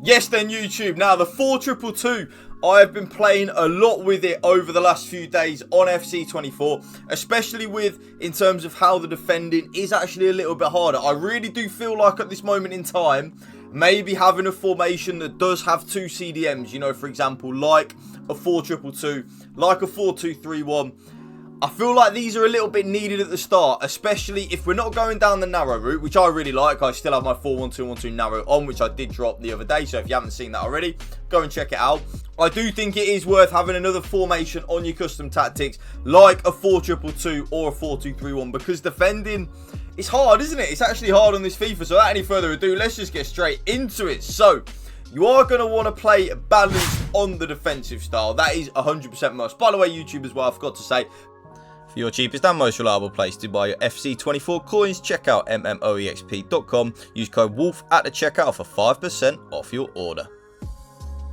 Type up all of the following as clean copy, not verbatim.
Yes then YouTube, now the 4-2-2, I have been playing a lot with it over the last few days on FC24, especially in terms of how the defending is actually a little bit harder. I really do feel like at this moment in time, maybe having a formation that does have two CDMs, you know, for example, like a 4-2-2, like a 4-2-3-1, I feel like these are a little bit needed at the start, especially if we're not going down the narrow route, which I really like. I still have my 4-1-2-1-2 narrow on, which I did drop the other day. So if you haven't seen that already, go and check it out. I do think it is worth having another formation on your custom tactics, like a 4-2-2 or a 4-2-3-1, because defending is hard, isn't it? It's actually hard on this FIFA. So without any further ado, let's just get straight into it. So you are going to want to play balanced on the defensive style. That is 100% must. By the way, YouTube as well, I forgot to say, for your cheapest and most reliable place to buy your FC24 coins, check out mmoexp.com. Use code WOLF at the checkout for 5% off your order.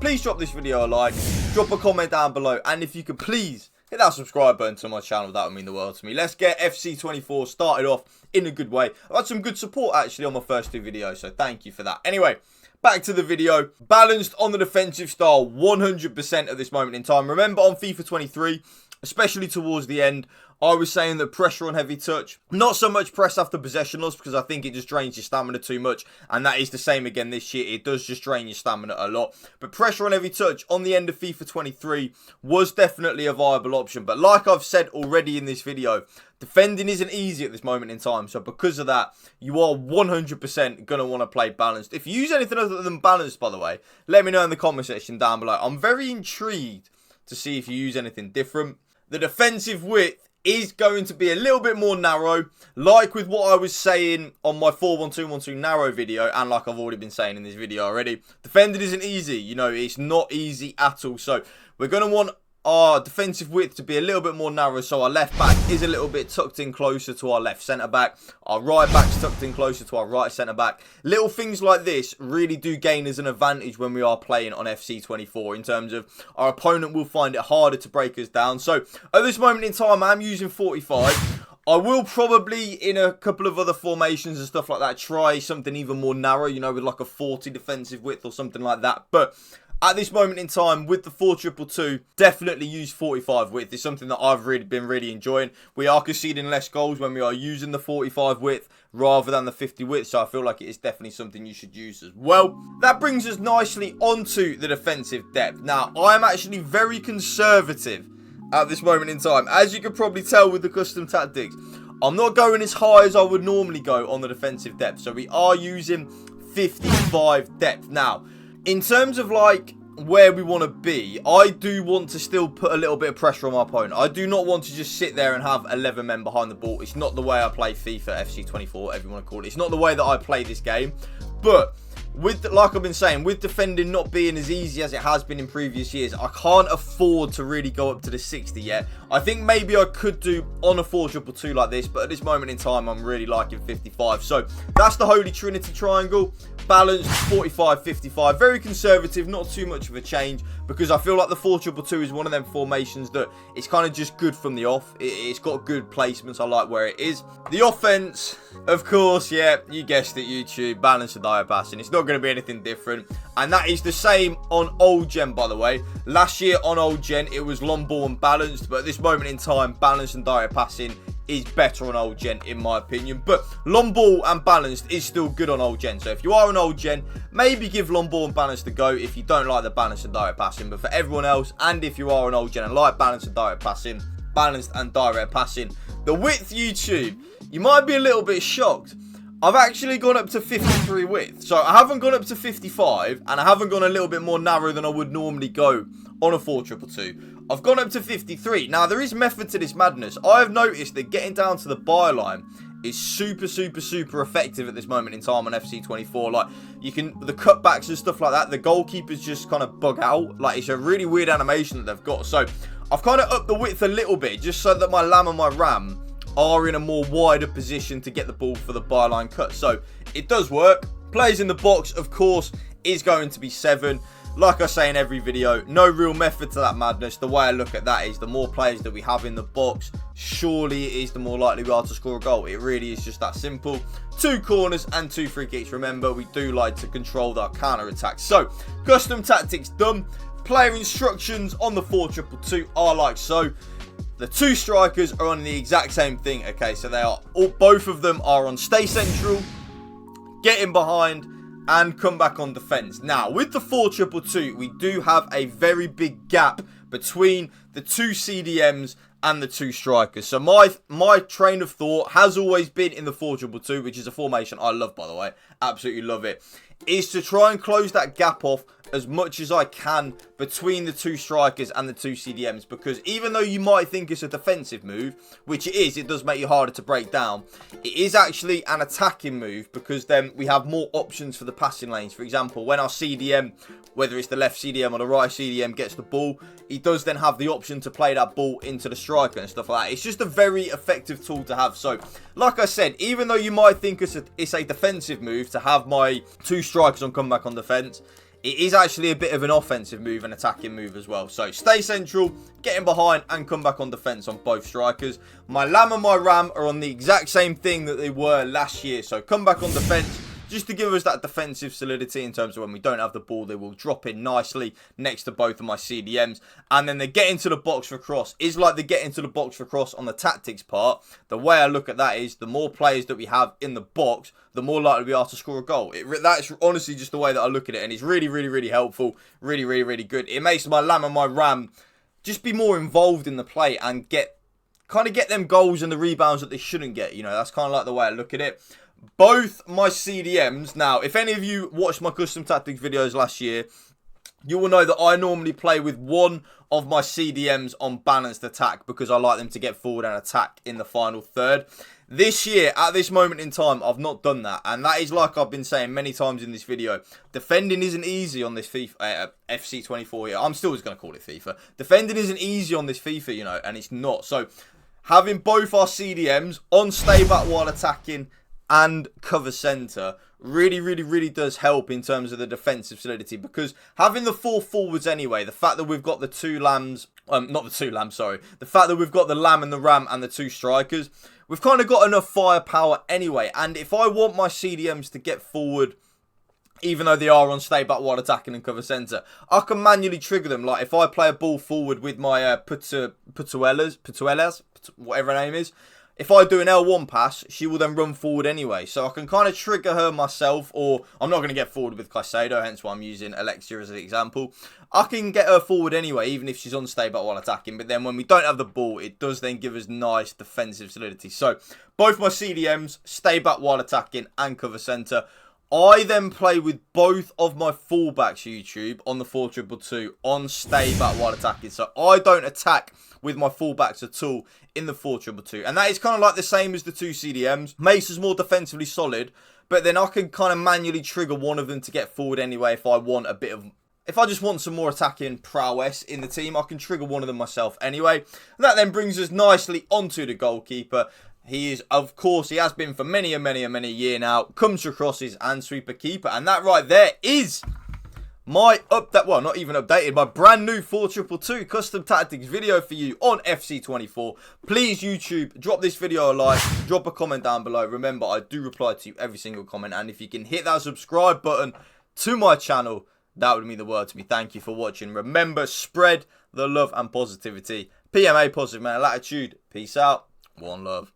Please drop this video a like, drop a comment down below, and if you could please hit that subscribe button to my channel, that would mean the world to me. Let's get FC24 started off in a good way. I've had some good support actually on my first two videos, so thank you for that. Anyway, back to the video. Balanced on the defensive style 100% at this moment in time. Remember on FIFA 23, especially towards the end, I was saying that pressure on heavy touch, not so much press after possession loss, because I think it just drains your stamina too much, and that is the same again this year. It does just drain your stamina a lot, but pressure on heavy touch on the end of FIFA 23 was definitely a viable option. But like I've said already in this video, defending isn't easy at this moment in time, so because of that, you are 100% going to want to play balanced. If you use anything other than balanced, by the way, let me know in the comment section down below. I'm very intrigued to see if you use anything different. The defensive width is going to be a little bit more narrow, like with what I was saying on my 4-1-2-1-2 narrow video, and like I've already been saying in this video already. Defending isn't easy, you know, it's not easy at all. So we're going to want our defensive width to be a little bit more narrow, so our left back is a little bit tucked in closer to our left centre back, our right back's tucked in closer to our right centre back. Little things like this really do gain us an advantage when we are playing on FC24, in terms of our opponent will find it harder to break us down. So at this moment in time, I'm using 45. I will probably, in a couple of other formations and stuff like that, try something even more narrow, you know, with like a 40 defensive width or something like that. But at this moment in time, with the 4-2-2, definitely use 45 width. It's something that I've been really enjoying. We are conceding less goals when we are using the 45 width rather than the 50 width, so I feel like it is definitely something you should use as well. That brings us nicely onto the defensive depth. Now, I am actually very conservative at this moment in time. As you can probably tell with the custom tactics, I'm not going as high as I would normally go on the defensive depth, so we are using 55 depth. Now, in terms of like where we want to be, I do want to still put a little bit of pressure on my opponent. I do not want to just sit there and have 11 men behind the ball. It's not the way I play FIFA, FC24, whatever you want to call it. It's not the way that I play this game. But with, like I've been saying, with defending not being as easy as it has been in previous years, I can't afford to really go up to the 60 yet. I think maybe I could do on a 4-2-2 like this, but at this moment in time, I'm really liking 55. So that's the Holy Trinity triangle. Balanced, 45, 55. Very conservative, not too much of a change, because I feel like the 4-2-2 is one of them formations that it's kind of just good from the off. It's got good placements. I like where it is. The offense, of course, yeah, you guessed it, YouTube. Balanced and direct passing. It's not going to be anything different. And that is the same on old gen, by the way. Last year on old gen, it was long ball and balanced, but at this moment in time, balanced and direct passing is better on old gen in my opinion. But long ball and balanced is still good on old gen. So if you are an old gen, maybe give long ball and balanced a go if you don't like the balanced and direct passing. But for everyone else, and if you are an old gen and like balanced and direct passing, the width, YouTube, you might be a little bit shocked. I've actually gone up to 53 width. So I haven't gone up to 55, and I haven't gone a little bit more narrow than I would normally go on a 4-2-2. I've gone up to 53. Now, there is method to this madness. I have noticed that getting down to the byline is super effective at this moment in time on FC24. Like, you can, the cutbacks and stuff like that, the goalkeepers just kind of bug out. Like, it's a really weird animation that they've got. So I've kind of upped the width a little bit, just so that my lamb and my ram are in a more wider position to get the ball for the byline cut. So it does work. Players in the box, of course, is going to be 7. like I say in every video, no real method to that madness. The way I look at that is the more players that we have in the box, surely it is the more likely we are to score a goal. It really is just that simple. 2 corners and 2 free kicks. Remember, we do like to control our counter attacks. So, custom tactics done. Player instructions on the 4-2-2 are like so. The 2 strikers are on the exact same thing. Okay, so they are both of them are on stay central, get in behind, and come back on defense. Now, with the 4-2-2, we do have a very big gap between the 2 CDMs and the 2 strikers. So my train of thought has always been in the 4-2-2, which is a formation I love, by the way. Absolutely love it. Is to try and close that gap off as much as I can between the 2 strikers and the 2 CDMs, because even though you might think it's a defensive move, which it is, it does make you harder to break down, it is actually an attacking move, because then we have more options for the passing lanes. For example, when our CDM, whether it's the left CDM or the right CDM, gets the ball, he does then have the option to play that ball into the striker and stuff like that. It's just a very effective tool to have. So, like I said, even though you might think it's a defensive move to have my 2 strikers on comeback on defense, it is actually a bit of an offensive move, an attacking move as well. So, stay central, get in behind, and come back on defense on both strikers. My Lamb and my Ram are on the exact same thing that they were last year. So, come back on defense, just to give us that defensive solidity in terms of when we don't have the ball, they will drop in nicely next to both of my CDMs. And then they get into the box for cross. Is like they get into the box for cross on the tactics part. The way I look at that is the more players that we have in the box, the more likely we are to score a goal. That's honestly just the way that I look at it. And it's really, really, really helpful. Really, really, really good. It makes my Lamb and my Ram just be more involved in the play and get them goals and the rebounds that they shouldn't get. You know, that's kind of like the way I look at it. Both my CDMs, now, if any of you watched my custom tactics videos last year, you will know that I normally play with one of my CDMs on balanced attack because I like them to get forward and attack in the final third. This year, at this moment in time, I've not done that. And that is like I've been saying many times in this video. Defending isn't easy on this FIFA, FC 24 here. I'm still just going to call it FIFA. Defending isn't easy on this FIFA, you know, and it's not. So, having both our CDMs on stay back while attacking and cover centre really, really, really does help in terms of the defensive solidity, because having the 4 forwards anyway, the fact that we've got the 2 lambs, the fact that we've got the Lamb and the Ram and the 2 strikers, we've kind of got enough firepower anyway. And if I want my CDMs to get forward, even though they are on stay back while attacking and cover centre, I can manually trigger them. Like if I play a ball forward with my Putuelas, whatever her name is, if I do an L1 pass, she will then run forward anyway. So I can kind of trigger her myself, or I'm not going to get forward with Caicedo, hence why I'm using Alexia as an example. I can get her forward anyway, even if she's on stay back while attacking. But then when we don't have the ball, it does then give us nice defensive solidity. So both my CDMs, stay back while attacking and cover centre. I then play with both of my fullbacks, YouTube, on the 4-2-2 on stay back while attacking. So I don't attack with my fullbacks at all in the 4-2-2. And that is kind of like the same as the 2 CDMs. Makes us more defensively solid, but then I can kind of manually trigger one of them to get forward anyway if I want a bit of... If I just want some more attacking prowess in the team, I can trigger one of them myself anyway. And that then brings us nicely onto the goalkeeper. He is, of course, he has been for many a year now. Comes to crosses and sweeper keeper. And that right there is my not even updated, my brand new 4-2-2 custom tactics video for you on FC24. Please, YouTube, drop this video a like, drop a comment down below. Remember, I do reply to you every single comment. And if you can hit that subscribe button to my channel, that would mean the world to me. Thank you for watching. Remember, spread the love and positivity. PMA, positive mental attitude. Peace out. One love.